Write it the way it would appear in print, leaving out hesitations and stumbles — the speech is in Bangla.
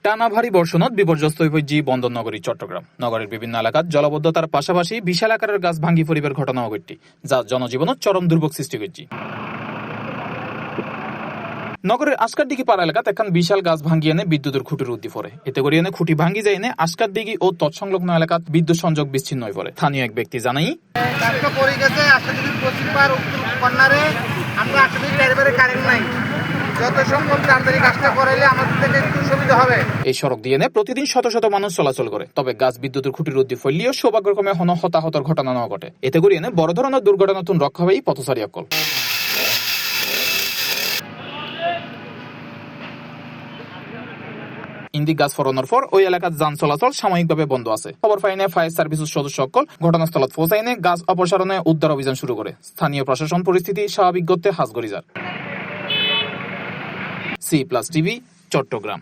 টানা ভারী বর্ষণত বিপর্যস্ত হইপজি বন্দর নগরী চট্টগ্রাম। নগরের বিভিন্ন এলাকাত জলবদ্ধতার পাশাপাশি বিশাল আকারের গাছ ভাঙ্গি পরিবার ঘটনাও ঘটছে, যা জনজীবনত চরম দুর্ভোগ সৃষ্টি করছে। নগরের আস্কার দিঘি পাড়া এলাকাত এখন বিশাল গাছ ভাঙ্গি এনে বিদ্যুতের খুঁটির উদ্দি পড়ে। এতে করে এনে খুঁটি ভাঙ্গি যায় এনে আস্কার দিঘি ও তৎসংলগ্ন এলাকাত বিদ্যুৎ সংযোগ বিচ্ছিন্ন হয়ে পড়ে। স্থানীয় এক ব্যক্তি জানাই, এই সড়ক দিয়ে প্রতিদিন শত শত মানুষ চলাচল করে, তবে গাছ বিদ্যুতের খুঁটির উদ্দি ফেললেও সৌভাগ্যক্রমে হন হতাহতর ঘটনা না ঘটে। এতে করে বড় ধরনের দুর্ঘটনা রক্ষা হবেই পথচারী অকল। ইন্দি গাছ ফরানোর পর ওই এলাকার যান চলাচল সাময়িকভাবে বন্ধ আছে। খবর পাইনে ফায়ার সার্ভিসের সদস্য সকল ঘটনাস্থলত পৌঁছাইনে গাছ অপসারণে উদ্ধার অভিযান শুরু করে। স্থানীয় প্রশাসন পরিস্থিতি স্বাভাবিক করতে হাজগরি যার। C+ TV, Chittagong.